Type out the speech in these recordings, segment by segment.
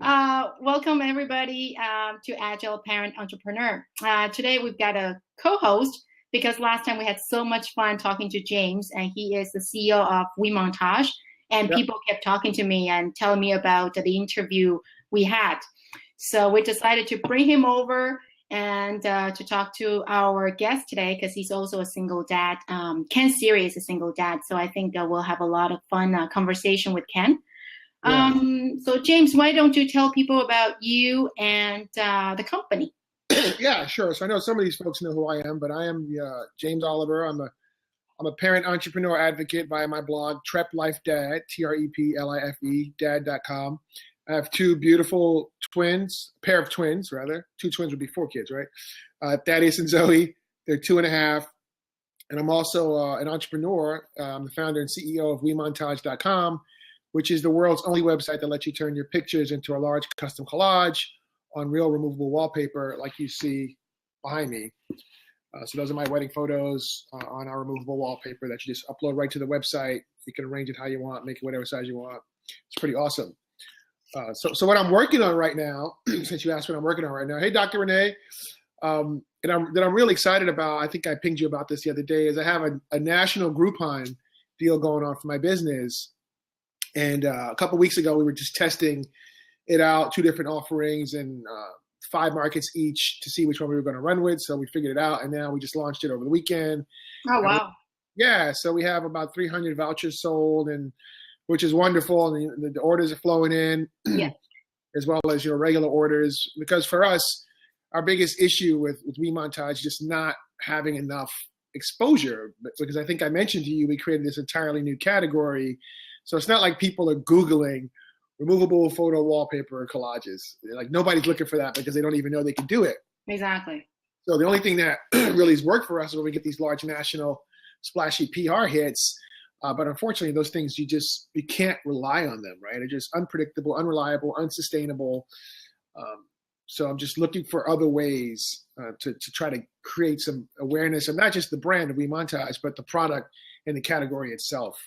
Welcome everybody to Agile Parent Entrepreneur. Today we've got a co-host because last time we had so much fun talking to James, and he is the CEO of WeMontage, and Yep. people kept talking to me and telling me about the interview we had. So we decided to bring him over and to talk to our guest today because he's also a single dad. Ken Siri is a single dad, so I think we'll have a lot of fun conversation with Ken. Yeah. So James, why don't you tell people about you and the company? Yeah, sure. So I know some of these folks know who I am, but I am James Oliver. I'm a parent entrepreneur advocate via my blog, Trep Life Dad, TREPLIFE, dad.com. I have two beautiful twins, a pair of twins, rather. Two twins would be four kids, right? Thaddeus and Zoe. They're 2.5. And I'm also an entrepreneur. I'm the founder and CEO of WeMontage.com, which is the world's only website that lets you turn your pictures into a large custom collage on real removable wallpaper like you see behind me. So those are my wedding photos on our removable wallpaper that you just upload right to the website. You can arrange it how you want, make it whatever size you want. It's pretty awesome. So what I'm working on right now, since you asked what I'm working on right now, hey, Dr. Renee, and I'm really excited about, I think I pinged you about this the other day, is I have a national Groupon deal going on for my business. And a couple of weeks ago, we were just testing it out, 2 different offerings and 5 markets each to see which one we were going to run with. So we figured it out, and now we just launched it over the weekend. Oh, wow. Yeah, so we have about 300 vouchers sold, and which is wonderful. And the orders are flowing in, Yeah. as well as your regular orders. Because for us, our biggest issue with WeMontage is just not having enough exposure. Because I think I mentioned to you, we created this entirely new category. So it's not like people are Googling removable photo wallpaper collages. Like nobody's looking for that because they don't even know they can do it. Exactly. So the only thing that really has worked for us is when we get these large national splashy PR hits. But unfortunately, those things, you can't rely on them, right? They're just unpredictable, unreliable, unsustainable. So I'm just looking for other ways to try to create some awareness of not just the brand of WeMontage, but the product and the category itself.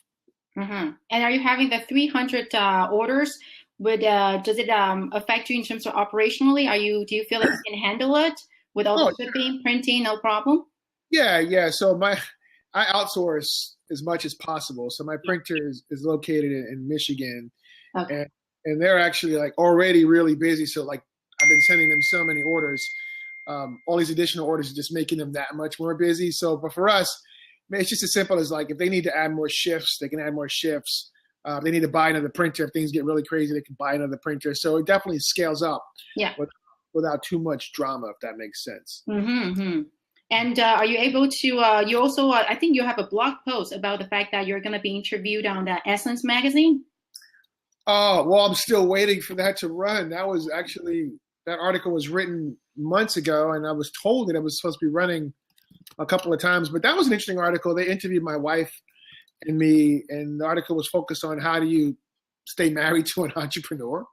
Mm-hmm. And are you having the 300 orders? Does it affect you in terms of operationally? Do you feel like you can handle it with all the shipping, printing, no problem? Yeah. So I outsource as much as possible. So my printer is located in Michigan, Okay. and they're actually like already really busy. So like I've been sending them so many orders. All these additional orders are just making them that much more busy. But for us, it's just as simple as like if they need to add more shifts, they can add more shifts. They need to buy another printer. If things get really crazy, they can buy another printer. So it definitely scales up without too much drama, if that makes sense. Mm-hmm. And are you able to, you also, I think you have a blog post about the fact that you're going to be interviewed on the Essence magazine? Oh, well, I'm still waiting for that to run. That article was written months ago, and I was told that it was supposed to be running a couple of times, but that was an interesting article. They interviewed my wife and me, and the article was focused on how do you stay married to an entrepreneur,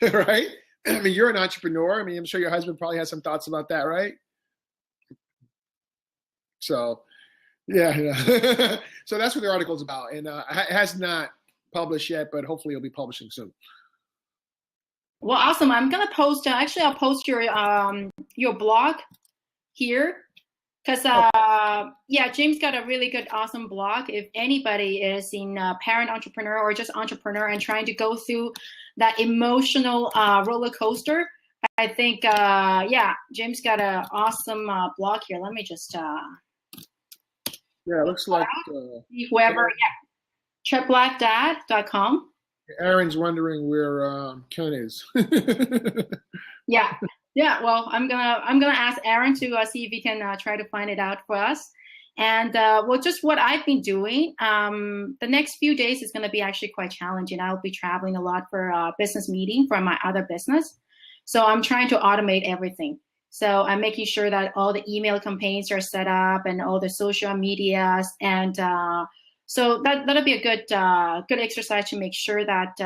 right? I mean, you're an entrepreneur. I mean, I'm sure your husband probably has some thoughts about that, right? So, yeah. So that's what the article's about, and it has not published yet, but hopefully it'll be publishing soon. Well, awesome. I'm gonna post. Actually, I'll post your blog here, because James got a really good, awesome blog. If anybody is in parent entrepreneur or just entrepreneur and trying to go through that emotional roller coaster, I think James got an awesome blog here. Let me just it looks like whoever triplatdad.com. Aaron's wondering where Ken is. Yeah. Well, I'm gonna ask Aaron to see if he can try to find it out for us. And just what I've been doing. The next few days is gonna be actually quite challenging. I'll be traveling a lot for a business meeting for my other business. So I'm trying to automate everything. So I'm making sure that all the email campaigns are set up and all the social medias, and so that'll be a good exercise to make sure that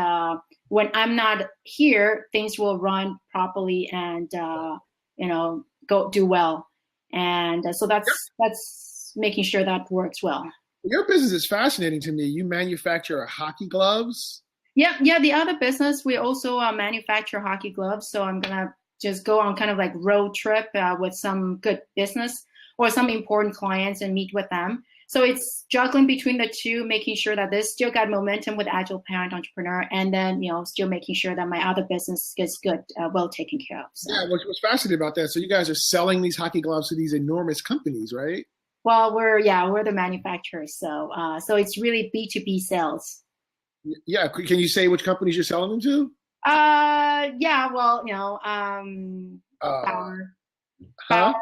when I'm not here, things will run properly and go do well. And so that's making sure that works well. Your business is fascinating to me. You manufacture hockey gloves. Yeah, yeah. The other business, we also manufacture hockey gloves. So I'm gonna just go on kind of like road trip with some good business or some important clients and meet with them. So it's juggling between the two, making sure that this still got momentum with Agile Parent Entrepreneur, and then still making sure that my other business gets good, well taken care of. So. Yeah, what's fascinating about that? So you guys are selling these hockey gloves to these enormous companies, right? Well, we're the manufacturers, so it's really B2B sales. Yeah, can you say which companies you're selling them to? Yeah, well, Uh, Bauer, huh?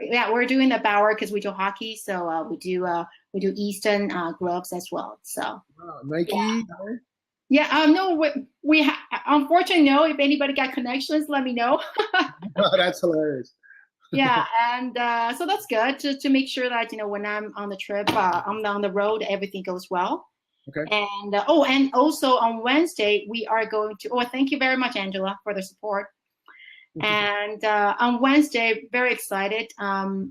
yeah, we're doing the Bauer because we do hockey, so we do Easton gloves as well. So yeah, Nike? no, unfortunately, no. If anybody got connections, let me know. Oh, that's hilarious. Yeah, and so that's good to make sure that when I'm on the trip, I'm on the road, everything goes well. Okay. And and also on Wednesday we are going to. Oh, thank you very much, Angela, for the support. And on Wednesday, very excited.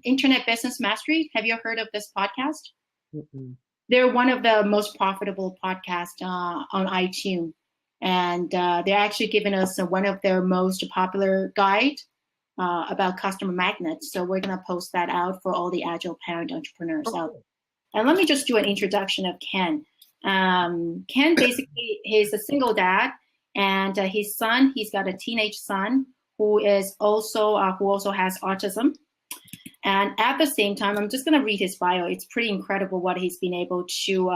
Internet Business Mastery. Have you heard of this podcast? Mm-mm. They're one of the most profitable podcasts on iTunes, and they're actually giving us one of their most popular guide about customer magnets. So we're gonna post that out for all the Agile Parent entrepreneurs out there. And let me just do an introduction of Ken. Ken basically he's a single dad, and his son, he's got a teenage son who also has autism. And at the same time, I'm just going to read his bio. It's pretty incredible what he's been able to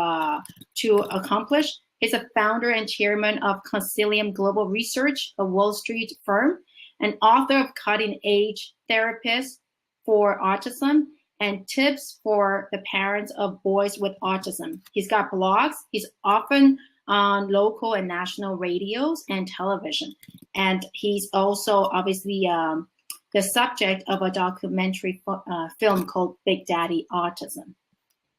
accomplish. He's a founder and chairman of Consilium Global Research, a Wall Street firm, and author of Cutting Edge Therapies for Autism and Tips for the Parents of Boys with Autism. He's got blogs. He's often on local and national radios and television. And he's also obviously the subject of a documentary film called Big Daddy Autism.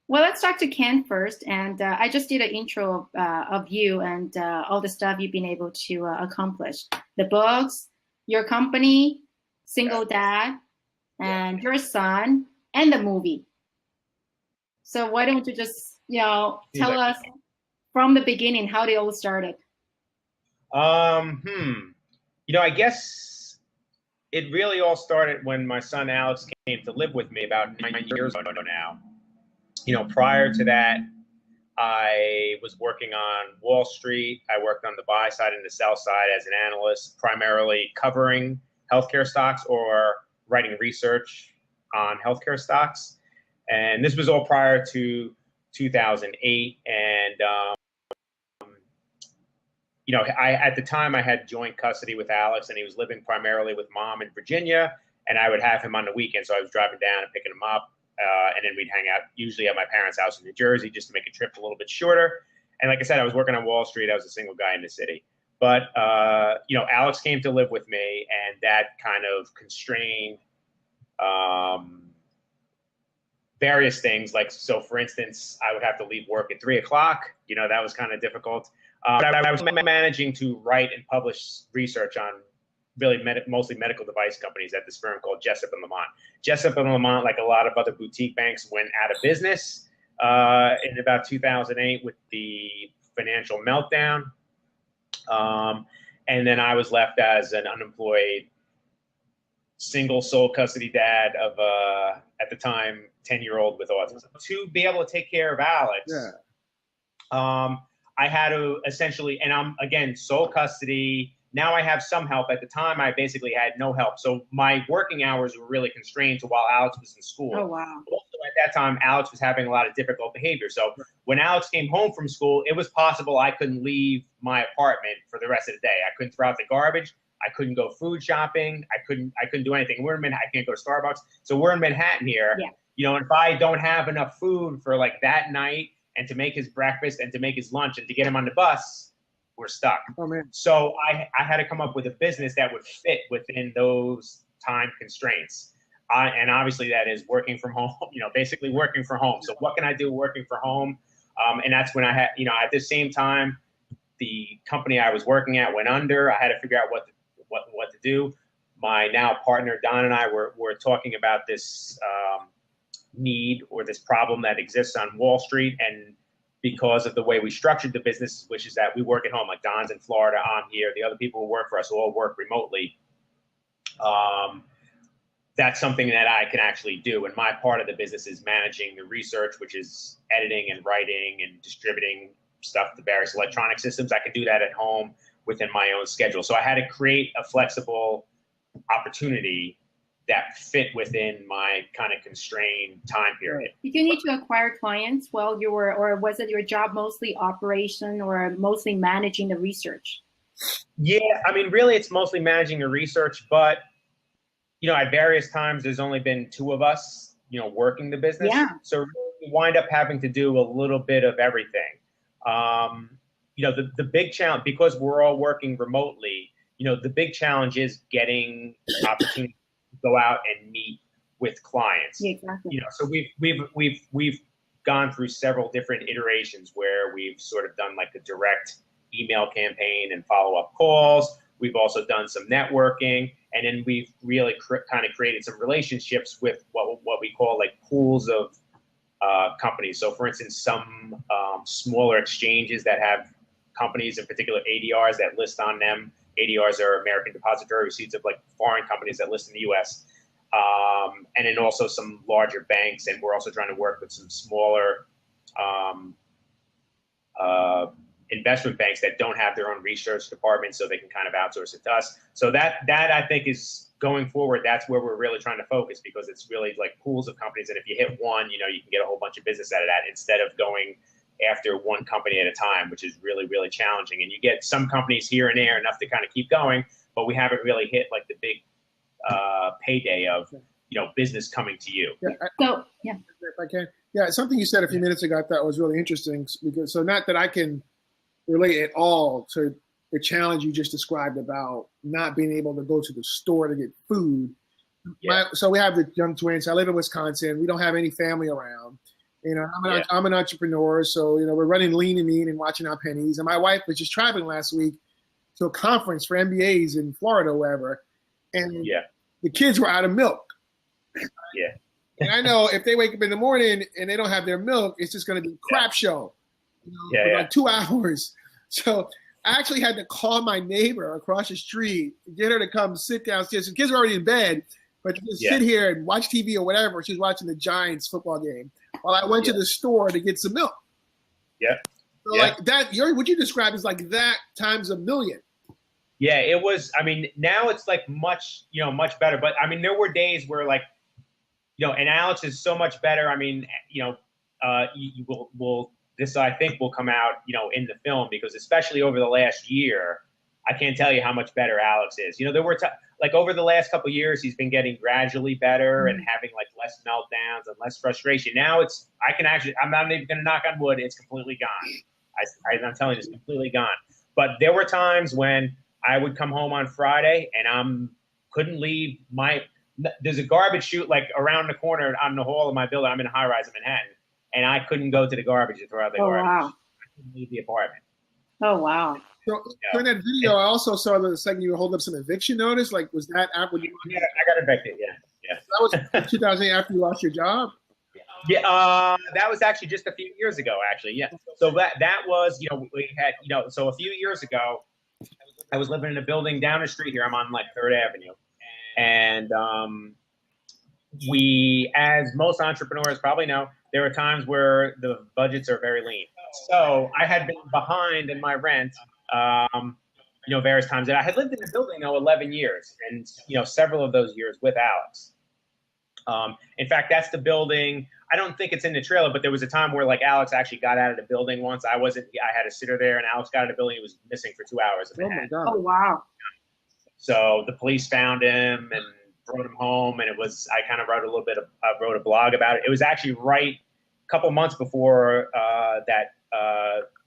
Well, let's talk to Ken first. And I just did an intro of you and all the stuff you've been able to accomplish. The books, your company, single dad, and your son, and the movie. So why don't you just, tell us from the beginning how they all started? I guess it really all started when my son Alex came to live with me about 9 years ago now. Prior to that, I was working on Wall Street. I worked on the buy side and the sell side as an analyst, primarily covering healthcare stocks or writing research on healthcare stocks. And this was all prior to 2008. And, at the time I had joint custody with Alex, and he was living primarily with mom in Virginia, and I would have him on the weekend. So I was driving down and picking him up. And then we'd hang out usually at my parents' house in New Jersey just to make a trip a little bit shorter. And like I said, I was working on Wall Street. I was a single guy in the city. But, Alex came to live with me, and that kind of constrained various things. Like, so for instance, I would have to leave work at 3 o'clock. That was kind of difficult. But I was managing to write and publish research on really mostly medical device companies at this firm called Jessup and Lamont. Jessup and Lamont, like a lot of other boutique banks, went out of business in about 2008 with the financial meltdown. And then I was left as an unemployed, single sole custody dad of, at the time, 10-year-old with autism. To be able to take care of Alex, I had to essentially, and I'm, again, sole custody. Now I have some help. At the time, I basically had no help. So my working hours were really constrained to while Alex was in school. Oh, wow. Also, at that time, Alex was having a lot of difficult behavior. So when Alex came home from school, it was possible I couldn't leave my apartment for the rest of the day. I couldn't throw out the garbage. I couldn't go food shopping. I couldn't do anything. We're in Manhattan. I can't go to Starbucks. So we're in Manhattan here. Yeah. And if I don't have enough food for like that night and to make his breakfast and to make his lunch and to get him on the bus, we're stuck. Oh, man. So I had to come up with a business that would fit within those time constraints. And obviously that is working from home, basically working from home. So what can I do working from home? And that's when I had, at the same time, the company I was working at went under. I had to figure out what to do. My now partner, Don, and I were talking about this need or this problem that exists on Wall Street. And because of the way we structured the business, which is that we work at home. Like Don's in Florida, I'm here. The other people who work for us all work remotely. That's something that I can actually do. And my part of the business is managing the research, which is editing and writing and distributing stuff to various electronic systems. I can do that at home within my own schedule. So I had to create a flexible opportunity that fit within my kind of constrained time period. Did you need to acquire clients while you were, or was it your job mostly operation or mostly managing the research? Yeah, I mean, really, it's mostly managing the research, but at various times, there's only been two of us, working the business. Yeah. So we wind up having to do a little bit of everything. The big challenge, because we're all working remotely, the big challenge is getting opportunities to go out and meet with clients. Yeah, exactly. So we've gone through several different iterations where we've sort of done like a direct email campaign and follow-up calls. We've also done some networking, and then we've really kind of created some relationships with what we call like pools of companies. So, for instance, some smaller exchanges that have companies, in particular ADRs, that list on them. ADRs are American Depository Receipts of like foreign companies that list in the U.S. And then also some larger banks, and we're also trying to work with some smaller investment banks that don't have their own research department, so they can kind of outsource it to us. So that I think is going forward. That's where we're really trying to focus, because it's really like pools of companies, and if you hit one, you can get a whole bunch of business out of that instead of going after one company at a time, which is really, really challenging. And you get some companies here and there enough to kind of keep going, but we haven't really hit like the big payday of business coming to you. So yeah, if I can, something you said a few minutes ago I thought was really interesting, because not that I can relate at all to the challenge you just described about not being able to go to the store to get food. Yeah. So we have the young twins. I live in Wisconsin. We don't have any family around. I'm an entrepreneur, so we're running lean and mean and watching our pennies. And my wife was just traveling last week to a conference for MBAs in Florida, wherever, and the kids were out of milk. Yeah. And I know if they wake up in the morning and they don't have their milk, it's just going to be a crap show. For like 2 hours. So I actually had to call my neighbor across the street, get her to come sit downstairs. The kids were already in bed, but to just sit here and watch TV or whatever. She's watching the Giants football game while I went to the store to get some milk. Yeah. So like that, what you described is like that times a million. Yeah, it was. I mean, now it's like much better. But I mean, there were days where like, and Alex is so much better. I mean, this, I think, will come out, in the film, because especially over the last year, I can't tell you how much better Alex is. There were like over the last couple of years, he's been getting gradually better and having like less meltdowns and less frustration. Now I'm not even going to knock on wood. It's completely gone. I'm telling you, it's completely gone. But there were times when I would come home on Friday and couldn't leave there's a garbage chute like around the corner on the hall of my building. I'm in a high rise in Manhattan. And I couldn't go to the garbage to throw out the garbage. Wow. I couldn't leave the apartment. Oh, wow. So in that video, I also saw the second you hold up some eviction notice. Like, was that after you? Yeah, I got evicted. Yeah. That was 2008 after you lost your job. Yeah, that was actually just a few years ago. Actually, yeah. So that was, we had, so a few years ago, I was living in a building down the street here. I'm on like 3rd Avenue, and we, as most entrepreneurs probably know, there are times where the budgets are very lean. So I had been behind in my rent, various times. And I had lived in the building, 11 years, and, several of those years with Alex. In fact, that's the building. I don't think it's in the trailer, but there was a time where like Alex actually got out of the building once. I had a sitter there, and Alex got out of the building. He was missing for 2 hours. Oh my God. Oh, wow. So the police found him and brought him home, and I kind of wrote wrote a blog about it. It was actually right a couple months before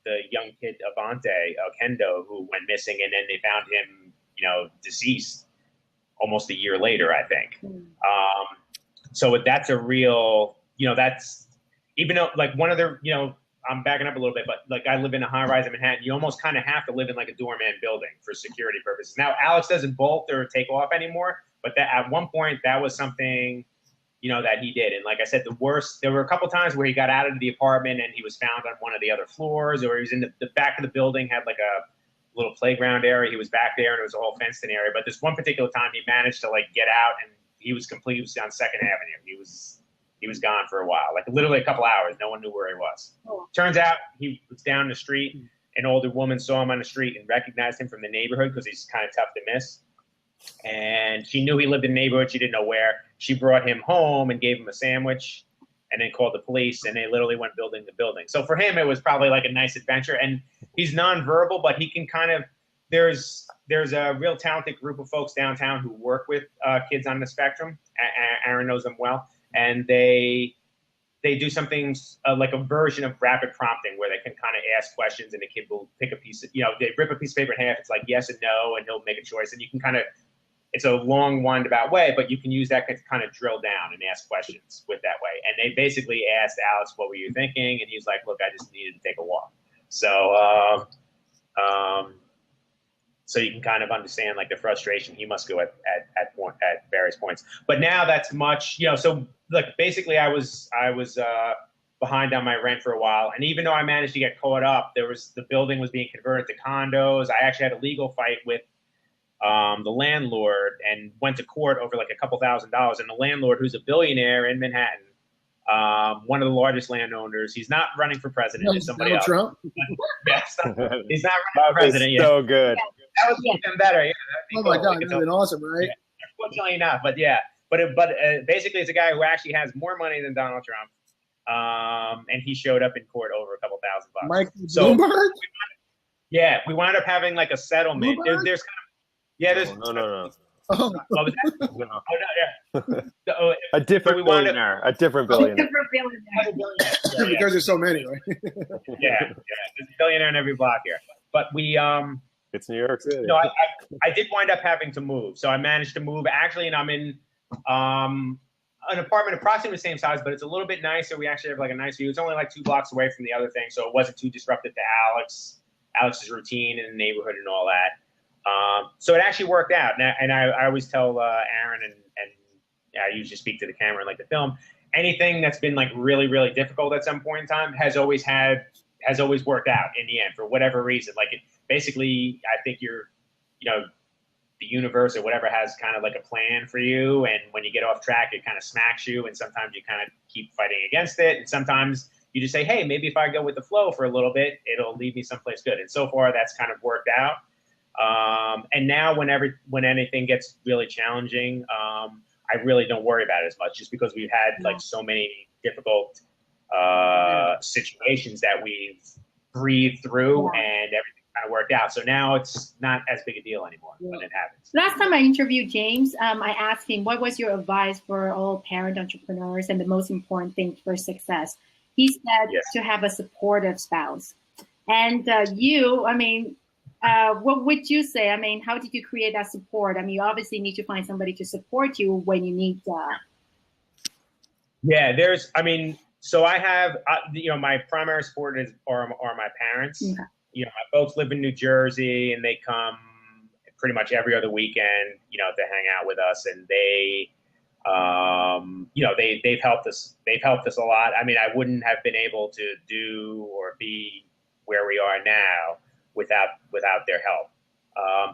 the young kid Avante Kendo, who went missing, and then they found him, deceased almost a year later, I think. So that's a real, that's, even though like one of the, I'm backing up a little bit, but like I live in a high rise in Manhattan, you almost kind of have to live in like a doorman building for security purposes. Now Alex doesn't bolt or take off anymore, but that at one point that was something, that he did. And like I said, there were a couple times where he got out of the apartment and he was found on one of the other floors, or he was in the back of the building, had like a little playground area. He was back there and it was a whole fenced in area. But this one particular time he managed to like get out, and he was completely on 2nd Avenue. He was gone for a while, like literally a couple hours. No one knew where he was. Oh. Turns out he was down the street. An older woman saw him on the street and recognized him from the neighborhood because he's kind of tough to miss. And she knew he lived in the neighborhood. She didn't know where. She brought him home and gave him a sandwich and then called the police, and they literally went building to building. So for him, it was probably like a nice adventure. And he's nonverbal, but he can kind of – there's a real talented group of folks downtown who work with kids on the spectrum. Aaron knows them well. And they do something like a version of rapid prompting where they can kind of ask questions and the kid will pick a piece of, they rip a piece of paper in half. It's like yes and no, and he'll make a choice. And you can kind of, it's a long roundabout way, but you can use that to kind of drill down and ask questions with that way. And they basically asked Alex, what were you thinking? And he's like, look, I just needed to take a walk. So, so you can kind of understand like the frustration he must go at various points. But now that's much, so like basically I was behind on my rent for a while. And even though I managed to get caught up, the building was being converted to condos. I actually had a legal fight with the landlord and went to court over like a couple $1,000s. And the landlord, who's a billionaire in Manhattan, one of the largest landowners, he's not running for president. It's somebody else. Trump? Yes, he's not running for president yet. So good. That was even better. Yeah, oh my God, that's been awesome, right? Yeah. Unfortunately not, but yeah. But basically, it's a guy who actually has more money than Donald Trump, and he showed up in court over a couple $1,000. Mike Bloomberg? We wound up having like a settlement. There's No. Oh, what was that? No. Oh, no, yeah. A different billionaire. A different billionaire. Yeah. Because there's so many, right? Yeah. There's a billionaire in every block here. But we it's New York City. No, I did wind up having to move. So I managed to move actually, and I'm in an apartment approximately the same size, but it's a little bit nicer. We actually have like a nice view. It's only like 2 blocks away from the other thing, so it wasn't too disruptive to Alex's routine in the neighborhood and all that. So it actually worked out. And I always tell Aaron and I usually speak to the camera and like the film, anything that's been like really, really difficult at some point in time has always worked out in the end for whatever reason. Like basically, I think the universe or whatever has kind of like a plan for you. And when you get off track, it kind of smacks you. And sometimes you kind of keep fighting against it. And sometimes you just say, hey, maybe if I go with the flow for a little bit, it'll lead me someplace good. And so far that's kind of worked out. And now when anything gets really challenging, I really don't worry about it as much just because we've had like so many difficult situations that we've breathed through and everything kind of worked out. So now it's not as big a deal anymore when it happens. Last time I interviewed James, I asked him, what was your advice for all parent entrepreneurs and the most important thing for success? He said to have a supportive spouse. And what would you say? I mean, how did you create that support? I mean, you obviously need to find somebody to support you when you need that. Yeah, so I have, my primary support are my parents. Okay. My folks live in New Jersey and they come pretty much every other weekend, to hang out with us. And they, they've helped us. They've helped us a lot. I mean, I wouldn't have been able to do or be where we are now without their help.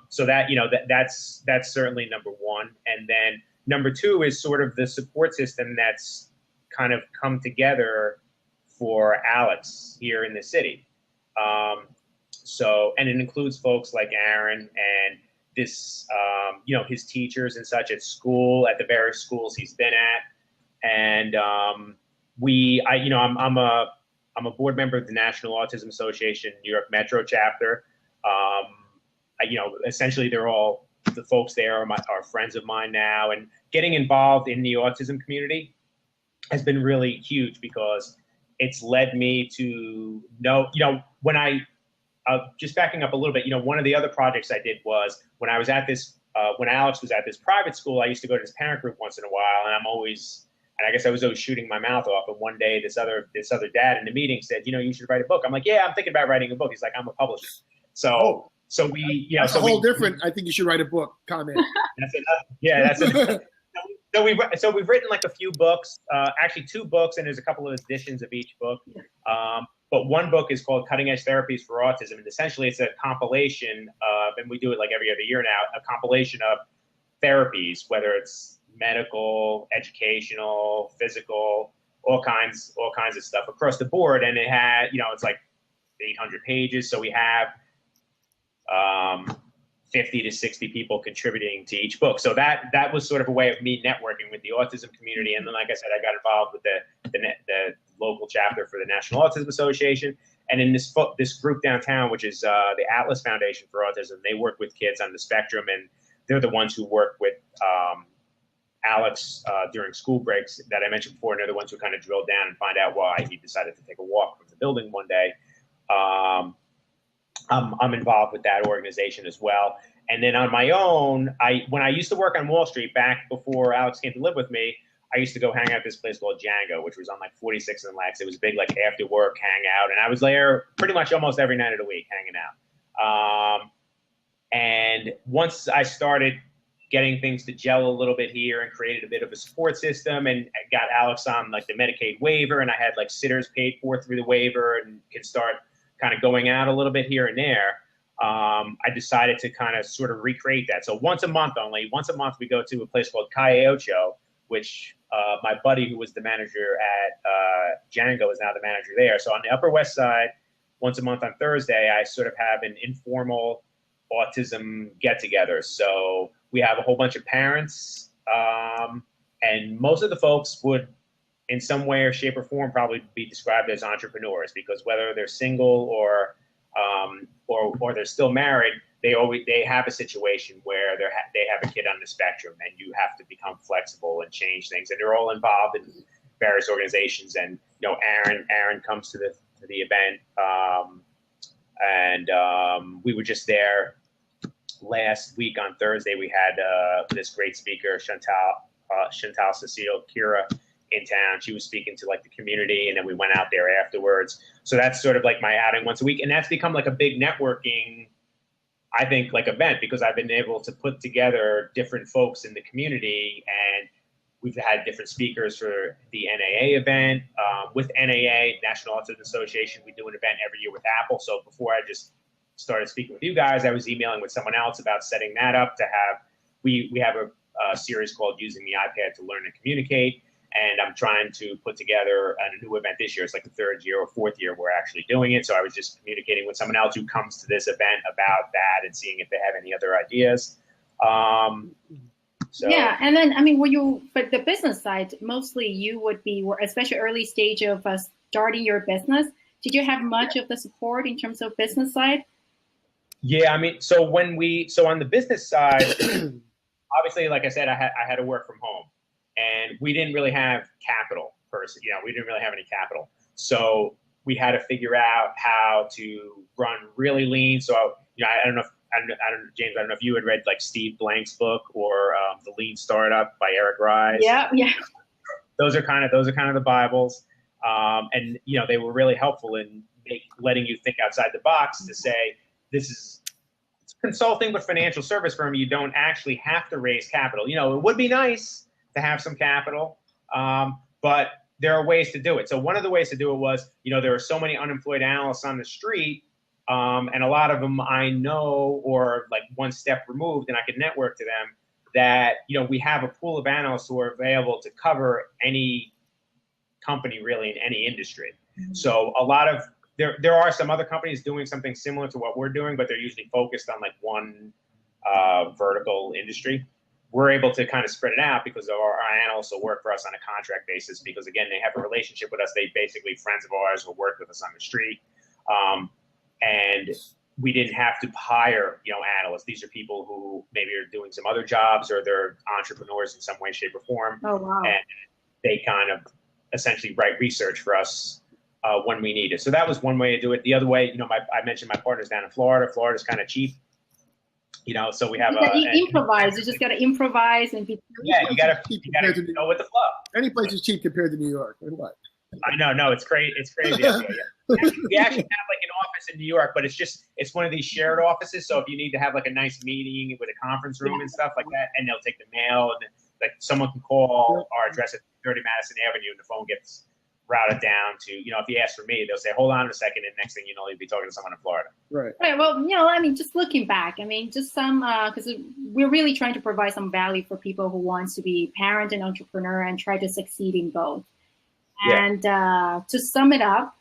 So that, that's certainly number one. And then number two is sort of the support system that's kind of come together for Alex here in the city. And it includes folks like Aaron and this, his teachers and such at school, at the various schools he's been at. And I'm a board member of the National Autism Association New York Metro chapter. Essentially they're all, the folks there are friends of mine now, and getting involved in the autism community has been really huge because it's led me to know, when just backing up a little bit, one of the other projects I did was when I was at this, when Alex was at this private school, I used to go to this parent group once in a while, and I guess I was always shooting my mouth off. And one day this other dad in the meeting said, you should write a book. I'm like, yeah, I'm thinking about writing a book. He's like, I'm a publisher. So we, that's a whole different, I think you should write a book comment. That's enough. Yeah, that's enough. we've written like a few books, actually 2 books, and there's a couple of editions of each book. But one book is called Cutting Edge Therapies for Autism, and essentially it's a compilation of, and we do it like every other year now, a compilation of therapies, whether it's medical, educational, physical, all kinds of stuff across the board. And it had, it's like 800 pages, so we have 50 to 60 people contributing to each book. So that was sort of a way of me networking with the autism community. And then, like I said, I got involved with the local chapter for the National Autism Association. And in this group downtown, which is the Atlas Foundation for Autism, they work with kids on the spectrum, and they're the ones who work with Alex during school breaks that I mentioned before, and they're the ones who kind of drill down and find out why he decided to take a walk from the building one day. I'm involved with that organization as well. And then on my own, when I used to work on Wall Street back before Alex came to live with me, I used to go hang out at this place called Django, which was on like 46th and Lex. It was big, like after work hangout, and I was there pretty much almost every night of the week hanging out. And once I started getting things to gel a little bit here and created a bit of a support system and got Alex on like the Medicaid waiver, and I had like sitters paid for through the waiver and could start kind of going out a little bit here and there, I decided to kind of sort of recreate that. So once a month we go to a place called Calle Ocho, which my buddy who was the manager at Django is now the manager there. So on the Upper West Side, once a month on Thursday, I sort of have an informal autism get-together. So we have a whole bunch of parents, and most of the folks would, in some way or shape or form, probably be described as entrepreneurs, because whether they're single or they're still married, they have a situation where they have a kid on the spectrum, and you have to become flexible and change things. And they're all involved in various organizations. And Aaron comes to the event, and we were just there last week on Thursday. We had this great speaker, Chantal Cecile Kira, in town. She was speaking to like the community, and then we went out there afterwards. So that's sort of like my outing once a week, and that's become like a big networking, I think, like event, because I've been able to put together different folks in the community, and we've had different speakers for the NAA event. With NAA, National Autism Association, we do an event every year with Apple. So before I just started speaking with you guys, I was emailing with someone else about setting that up to have, we have a series called Using the iPad to Learn and Communicate. And I'm trying to put together a new event this year. It's like the 3rd year or 4th year we're actually doing it. So I was just communicating with someone else who comes to this event about that and seeing if they have any other ideas. Yeah, and then, but the business side, mostly you would be, especially early stage of starting your business. Did you have much of the support in terms of business side? Yeah, so on the business side, obviously, like I said, I had to work from home. And we didn't really have capital we didn't really have any capital. So we had to figure out how to run really lean. So, I don't know, James, I don't know if you had read like Steve Blank's book or The Lean Startup by Eric Ries. Yeah. Those are kind of the Bibles. And, they were really helpful in letting you think outside the box to say, it's consulting with financial service firm. You don't actually have to raise capital. It would be nice to have some capital, but there are ways to do it. So one of the ways to do it was, there are so many unemployed analysts on the street, and a lot of them I know, or like one step removed, and I could network to them, that, we have a pool of analysts who are available to cover any company really in any industry. Mm-hmm. So a lot of, there are some other companies doing something similar to what we're doing, but they're usually focused on like one vertical industry. We're able to kind of spread it out because our analysts will work for us on a contract basis, because again, they have a relationship with us. They basically friends of ours who work with us on the street. And we didn't have to hire, analysts. These are people who maybe are doing some other jobs, or they're entrepreneurs in some way, shape, or form. Oh, wow. And they kind of essentially write research for us when we need it. So that was one way to do it. The other way, I mentioned my partner's down in Florida. Florida's kind of cheap. So we have improvise. You just got to improvise and be. Yeah, you got to go with the flow. Any place is cheap compared to New York. What? I know, no, it's crazy. It's crazy. Yeah. We actually have like an office in New York, but it's one of these shared offices. So if you need to have like a nice meeting with a conference room and stuff like that, and they'll take the mail, and like someone can call our address at 30 Madison Avenue and the phone gets routed down to, if you ask for me, they'll say, hold on a second. And next thing you know, you'll be talking to someone in Florida. Right. Right. Well, just looking back, just some, because we're really trying to provide some value for people who wants to be parent and entrepreneur and try to succeed in both. Yeah. And to sum it up,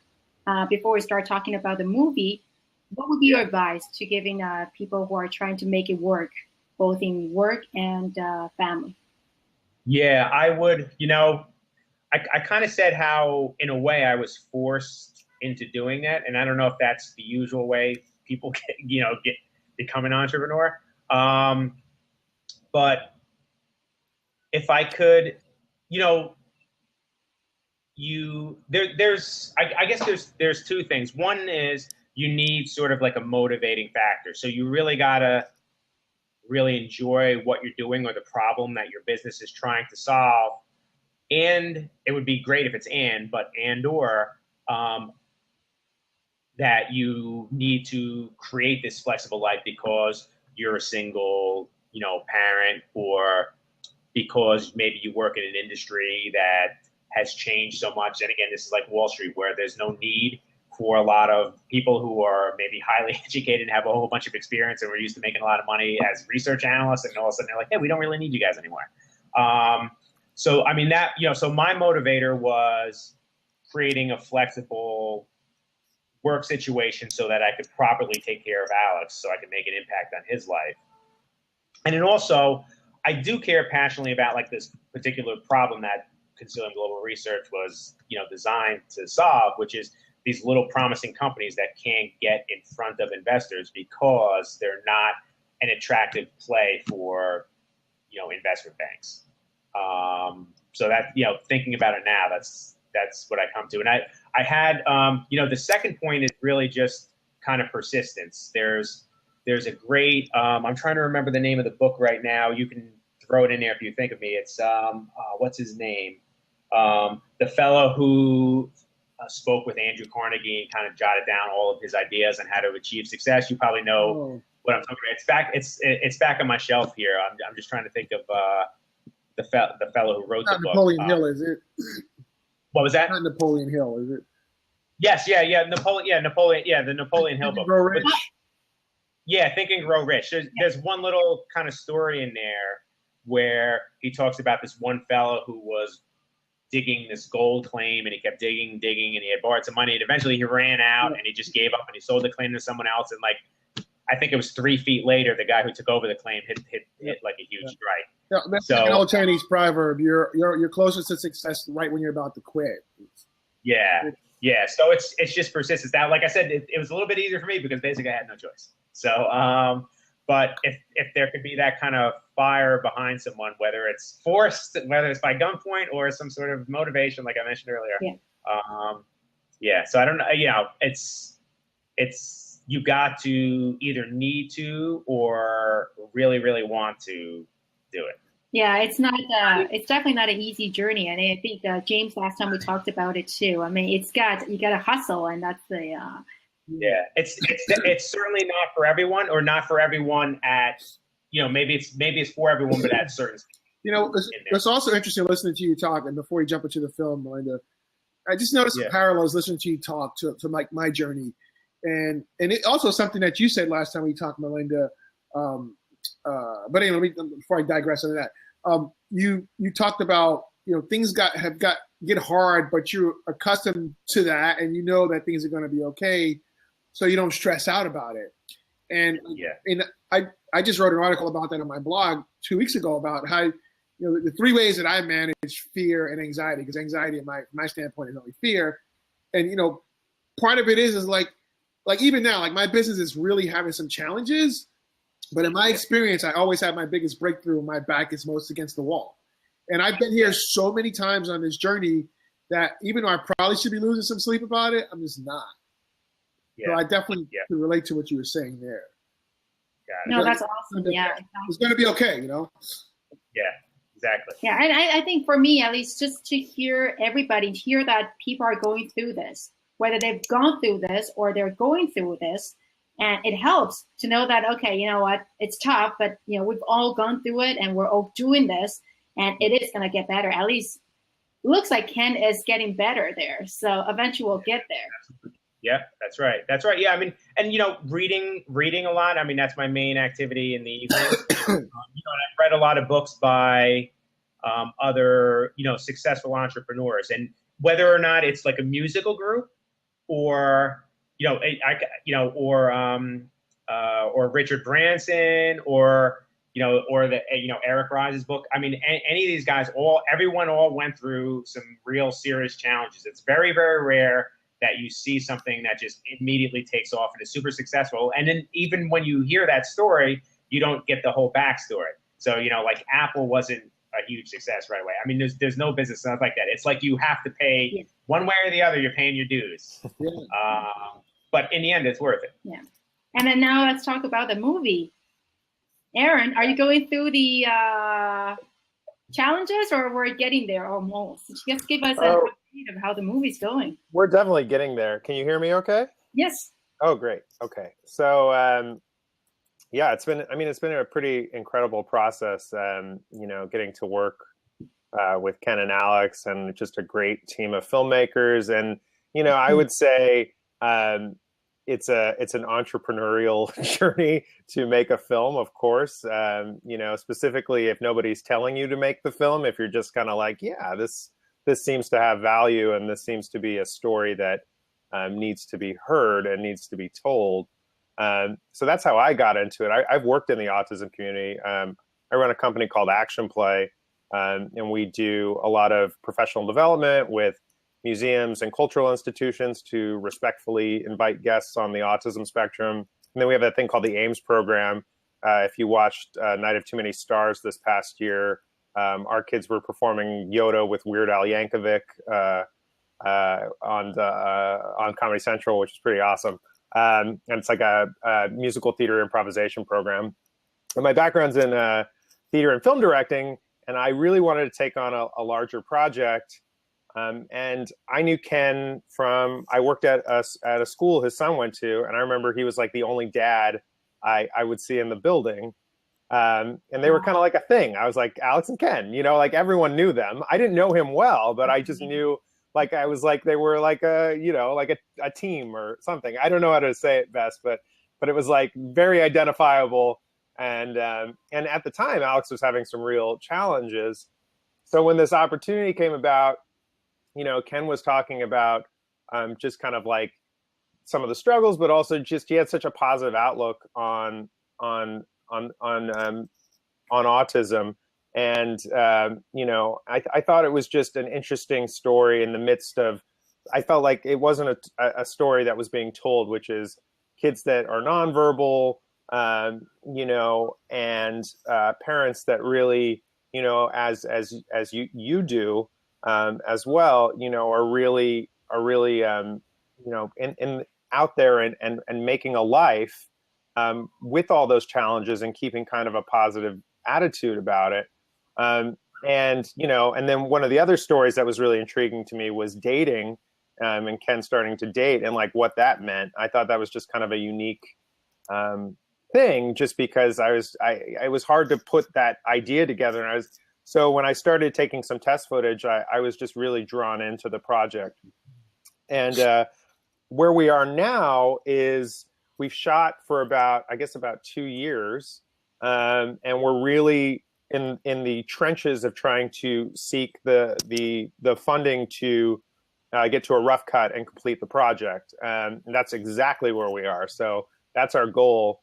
before we start talking about the movie, what would be your advice to giving people who are trying to make it work, both in work and family? Yeah, I would, I kind of said how, in a way, I was forced into doing that. And I don't know if that's the usual way people become an entrepreneur. But if I could, I guess there's two things. One is you need sort of like a motivating factor. So you really gotta really enjoy what you're doing or the problem that your business is trying to solve. And it would be great if it's that you need to create this flexible life because you're a single, parent, or because maybe you work in an industry that has changed so much. And again, this is like Wall Street, where there's no need for a lot of people who are maybe highly educated and have a whole bunch of experience and we're used to making a lot of money as research analysts, and all of a sudden they're like, hey, we don't really need you guys anymore. So my motivator was creating a flexible work situation so that I could properly take care of Alex, so I could make an impact on his life. And then also, I do care passionately about like this particular problem that Concealing Global Research was, designed to solve, which is these little promising companies that can't get in front of investors because they're not an attractive play for, investment banks. So that, thinking about it now, that's what I come to. And I had, the second point is really just kind of persistence. There's a great, I'm trying to remember the name of the book right now. You can throw it in there if you think of me. It's, what's his name? The fellow who spoke with Andrew Carnegie and kind of jotted down all of his ideas on how to achieve success. You probably know what I'm talking about. It's back on my shelf here. I'm just trying to think of the fellow who wrote the book. Napoleon Hill, is it? What was that? Not Napoleon Hill, is it? Yes, Napoleon, the Napoleon Hill book. Grow Rich. Think and Grow Rich. There's one little kind of story in there where he talks about this one fellow who was digging this gold claim, and he kept digging, and he had borrowed some money, and eventually he ran out and he just gave up and he sold the claim to someone else. And I think it was 3 feet later, the guy who took over the claim hit like a huge strike. Yeah, that's like an old Chinese proverb. You're closest to success right when you're about to quit. Yeah. So it's just persistence. Now, like I said, it was a little bit easier for me because basically I had no choice. So, but if there could be that kind of fire behind someone, whether it's forced, whether it's by gunpoint or some sort of motivation, like I mentioned earlier. So I don't know. It's you got to either need to or really, really want to do it. Yeah, it's not. It's definitely not an easy journey, and I think James, last time we talked about it too. I mean, you got to hustle, and that's the. Yeah, it's certainly not for everyone, or not for everyone at maybe it's for everyone, but at certain. It's also interesting listening to you talk, and before you jump into the film, Melinda, I just noticed the parallels listening to you talk to like my journey, and it also something that you said last time we talked, Melinda. But anyway, before I digress into that, you talked about things get hard, but you're accustomed to that, and you know that things are going to be okay, so you don't stress out about it. And I just wrote an article about that on my blog 2 weeks ago about how the 3 ways that I manage fear and anxiety, because anxiety, from my standpoint, is only fear, and part of it is like even now, like my business is really having some challenges. But in my experience, I always have my biggest breakthrough when my back is most against the wall. And I've been here so many times on this journey that even though I probably should be losing some sleep about it, I'm just not. So I definitely can relate to what you were saying there. No, that's awesome. Yeah. It's going to be okay, Yeah, exactly. Yeah, and I think for me, at least, just to hear that people are going through this, whether they've gone through this or they're going through this, and it helps to know that, okay, you know what, it's tough, but we've all gone through it and we're all doing this. and it is going to get better. At least looks like Ken is getting better there. So eventually we'll get there. Yeah, that's right. That's right. Yeah, I mean, and reading a lot. I mean, that's my main activity in the evenings. And I've read a lot of books by other successful entrepreneurs, and whether or not it's like a musical group or or Richard Branson or the Eric Rice's book. I mean, any of these guys, everyone went through some real serious challenges. It's very, very rare that you see something that just immediately takes off and is super successful. And then even when you hear that story, you don't get the whole backstory. So, like Apple wasn't a huge success right away. I mean, there's no business stuff like that. It's like you have to pay one way or the other, you're paying your dues. But in the end, it's worth it. Yeah. And then now let's talk about the movie. Aaron, are you going through the challenges, or we're getting there almost? Just give us an update of how the movie's going. We're definitely getting there. Can you hear me okay? Yes. Oh, great. Okay. So, it's been a pretty incredible process, getting to work with Ken and Alex, and just a great team of filmmakers. And, I would say it's an entrepreneurial journey to make a film, of course, specifically if nobody's telling you to make the film, if you're just kind of like, yeah, this seems to have value, and this seems to be a story that needs to be heard and needs to be told. So that's how I got into it. I've worked in the autism community. I run a company called Action Play, and we do a lot of professional development with museums and cultural institutions to respectfully invite guests on the autism spectrum. And then we have that thing called the AIMS program. If you watched Night of Too Many Stars this past year, our kids were performing Yoda with Weird Al Yankovic on Comedy Central, which is pretty awesome. And it's like a musical theater improvisation program. And my background's in theater and film directing, and I really wanted to take on a larger project. And I knew Ken I worked at a school his son went to, and I remember he was like the only dad I would see in the building. And they were kind of like a thing. I was like, Alex and Ken, like everyone knew them. I didn't know him well, but I just knew, like, I was like, they were like like a team or something. I don't know how to say it best, but it was like very identifiable. And at the time, Alex was having some real challenges. So when this opportunity came about, Ken was talking about just kind of like some of the struggles, but also just he had such a positive outlook on autism, and I thought it was just an interesting story in the midst of. I felt like it wasn't a story that was being told, which is kids that are nonverbal, and parents that really, as you do. As well, are really in out there and making a life with all those challenges and keeping kind of a positive attitude about it. And then one of the other stories that was really intriguing to me was dating, and Ken starting to date and like what that meant. I thought that was just kind of a unique thing, just because it was hard to put that idea together, and So when I started taking some test footage, I was just really drawn into the project. And where we are now is we've shot for about 2 years. And we're really in the trenches of trying to seek the funding to get to a rough cut and complete the project. And that's exactly where we are. So that's our goal.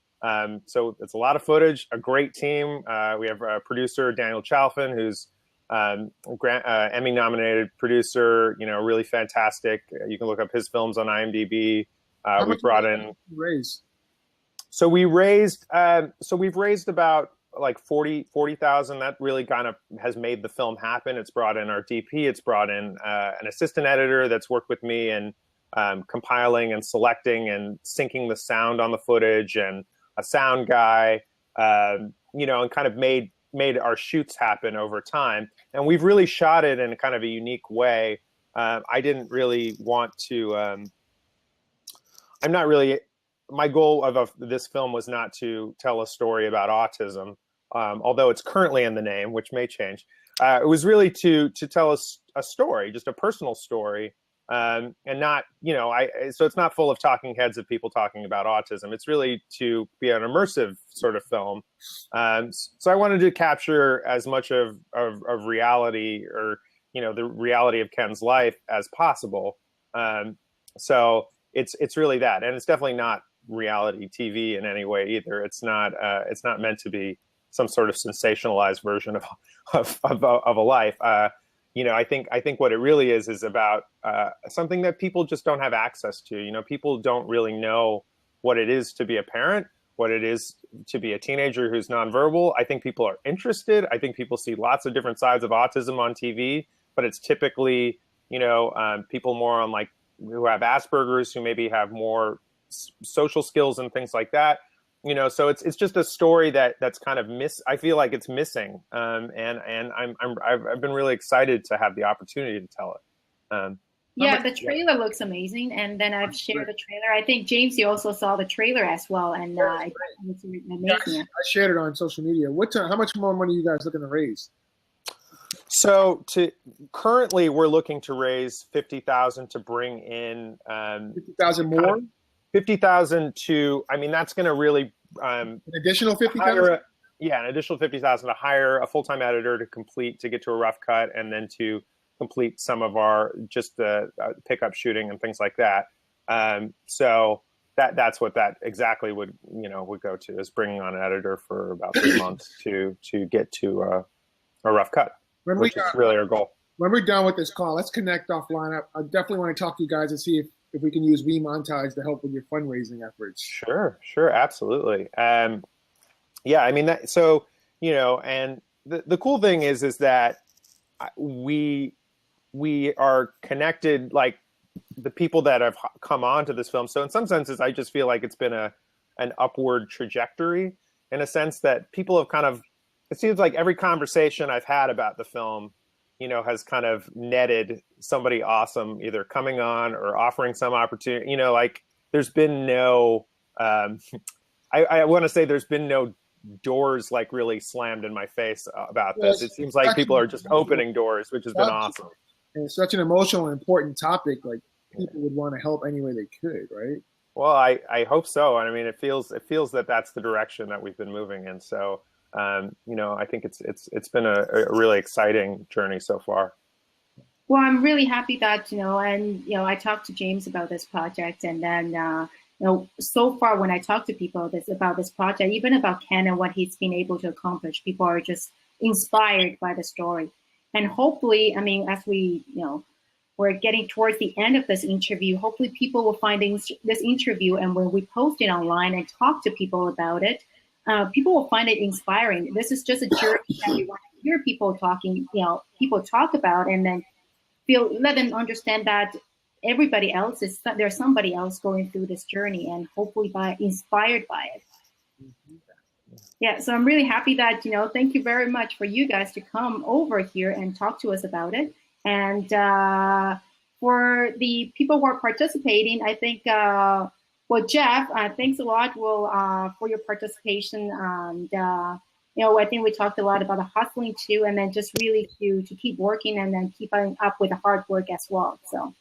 So it's a lot of footage, a great team. We have a producer, Daniel Chalfin, who's Emmy-nominated producer, really fantastic. You can look up his films on IMDb. We brought in... So we've raised about like 40,000. That really kind of has made the film happen. It's brought in our DP. It's brought in an assistant editor that's worked with me and compiling and selecting and syncing the sound on the footage, and a sound guy, and kind of made our shoots happen over time. And we've really shot it in a kind of a unique way. I didn't really want to, my goal of this film was not to tell a story about autism. although it's currently in the name, which may change. It was really to tell us a story, just a personal story, and not, so it's not full of talking heads of people talking about autism. It's really to be an immersive sort of film. So I wanted to capture as much of reality, or the reality of Ken's life as possible. So it's really that, and it's definitely not reality TV in any way either. It's not meant to be some sort of sensationalized version of a life. I think what it really is about something that people just don't have access to. People don't really know what it is to be a parent, what it is to be a teenager who's nonverbal. I think people are interested. I think people see lots of different sides of autism on TV, but it's typically, people more on who have Asperger's, who maybe have more social skills and things like that. So it's just a story that's kind of I feel like it's missing, and I've been really excited to have the opportunity to tell it. The trailer looks amazing, and then I've shared the trailer. I think James, you also saw the trailer as well, and it's amazing. I shared it on social media. How much more money are you guys looking to raise? So currently we're looking to raise $50,000 to bring in 50,000 more. 50,000 to, that's going to really an additional 50,000. An additional 50,000 to hire a full-time editor to get to a rough cut, and then to complete some of our just the pickup shooting and things like that. So that's what that exactly would go to, is bringing on an editor for about 3 months to get to a rough cut, which is really our goal. When we're done with this call, let's connect offline. I definitely want to talk to you guys and see if we can use WeMontage to help with your fundraising efforts. Sure, absolutely. And the cool thing is that we are connected, like the people that have come on to this film. So in some senses, I just feel like it's been an upward trajectory, in a sense that people have it seems like every conversation I've had about the film, has kind of netted somebody awesome either coming on or offering some opportunity. There's been no, I want to say there's been no doors really slammed in my face about this. It seems like people are just opening doors, which has been awesome. And it's such an emotional and important topic. People would want to help any way they could, right? Well, I hope so. It feels that that's the direction that we've been moving in. So, I think it's been a really exciting journey so far. Well, I'm really happy that, I talked to James about this project, and then, so far when I talk to people about this project, even about Ken and what he's been able to accomplish, people are just inspired by the story. And hopefully, as we're getting towards the end of this interview, hopefully people will find this interview, and when we post it online and talk to people about it, people will find it inspiring. This is just a journey that we want to hear people talking, people talk about, and then let them understand that everybody else there's somebody else going through this journey, and hopefully inspired by it. Yeah, so I'm really happy that, thank you very much for you guys to come over here and talk to us about it. And for the people who are participating, I think, Jeff, thanks a lot for your participation. And, I think we talked a lot about the hustling too, and then just really to keep working and then keeping up with the hard work as well. So.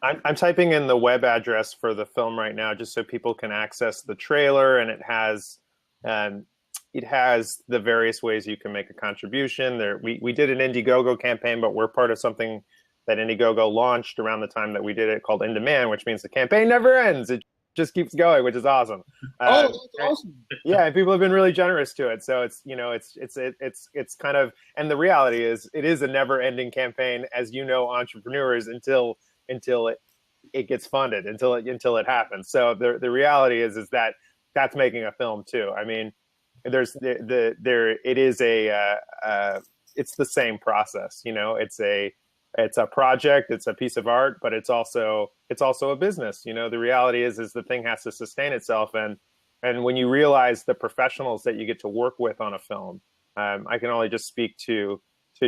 I'm typing in the web address for the film right now, just so people can access the trailer, and it has the various ways you can make a contribution. We did an Indiegogo campaign, but we're part of something that Indiegogo launched around the time that we did it, called In Demand, which means the campaign never ends. It just keeps going, which is awesome. That's awesome. Yeah, and people have been really generous to it. So it's kind of, and the reality is it is a never-ending campaign, as entrepreneurs, until it gets funded, until it happens. So the reality is that that's making a film too. There's it's the same process. It's a project, it's a piece of art, but it's also a business. The reality is the thing has to sustain itself, and when you realize the professionals that you get to work with on a film, I can only just speak to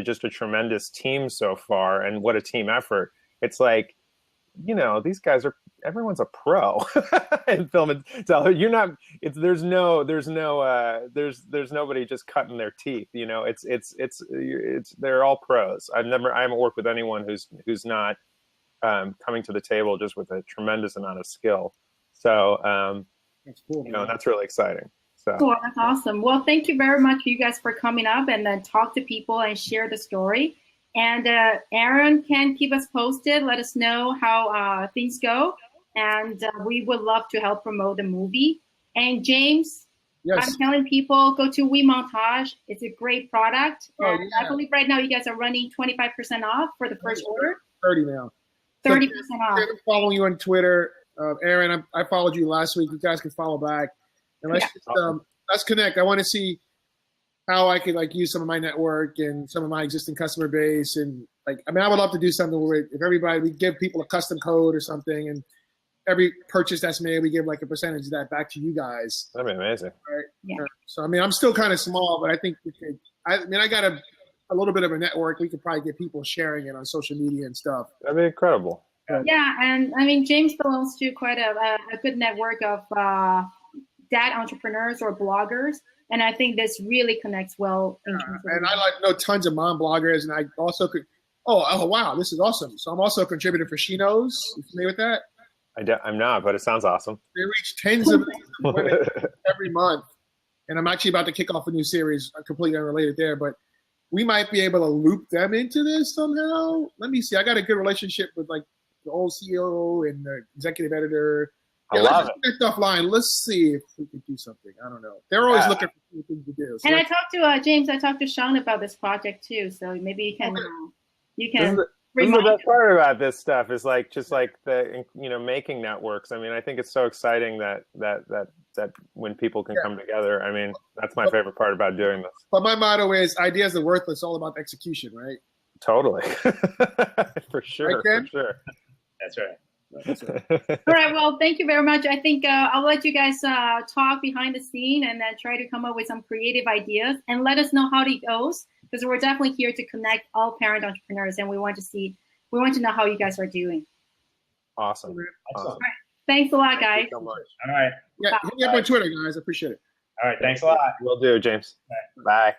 just a tremendous team so far, and what a team effort. It's like, these guys are everyone's a pro in film and television. You're not. There's nobody just cutting their teeth. You know, they're all pros. I haven't worked with anyone who's not coming to the table just with a tremendous amount of skill. So That's cool. you know, that's really exciting. So Cool, that's awesome. Well, thank you very much for you guys for coming up and then talk to people and share the story. And Aaron can keep us posted. Let us know how things go. And we would love to help promote the movie. And James, Yes. I'm telling people, go to We Montage. It's a great product. Oh, And yeah. I believe right now you guys are running 25% off for the first order. 30 now. 30% off. I'm following you on Twitter. Aaron, I followed you last week. You guys can follow back. And let's connect. I want to see how I could like use some of my network and some of my existing customer base. And like, I mean, I would love to do something where if everybody, we give people a custom code or something, and every purchase that's made, we give like a percentage of that back to you guys. that'd be amazing. Right? Yeah. So, I mean, I'm still kind of small, but I think we could, I mean, I got a little bit of a network. We could probably get people sharing it on social media and stuff. That'd be incredible. Yeah, and I mean, James belongs to quite a good network of dad entrepreneurs or bloggers, and I think this really connects well. In terms of And I know tons of mom bloggers, and I also could. Oh wow, this is awesome! So I'm also a contributor for She Knows. You familiar with that? I'm not, but it sounds awesome. They reach tens of millions of women every month, and I'm actually about to kick off a new series, completely unrelated there, but we might be able to loop them into this somehow. Let me see. I got a good relationship with like the old CEO and the executive editor. I love it. Let's connect offline. Let's see if we can do something. I don't know. They're always looking for new things to do. So and I talked to James. I talked to Sean about this project too. So maybe you can This is the best part about this stuff is like just like the making networks. I mean, I think it's so exciting that when people can come together. I mean, that's my favorite part about doing this. But my motto is ideas are worthless. All about execution, right? Totally, for sure, Right, Ken? for sure. That's right. That's right. All right. Well, thank you very much. I think I'll let you guys talk behind the scene and then try to come up with some creative ideas and let us know how it goes, because we're definitely here to connect all parent entrepreneurs, and we want to know how you guys are doing. Awesome. Awesome. Thanks a lot, guys. Thank you so much. All right. Yeah, hit me up on Twitter, guys. I appreciate it. All right. Thanks a lot. Will do, James. Bye.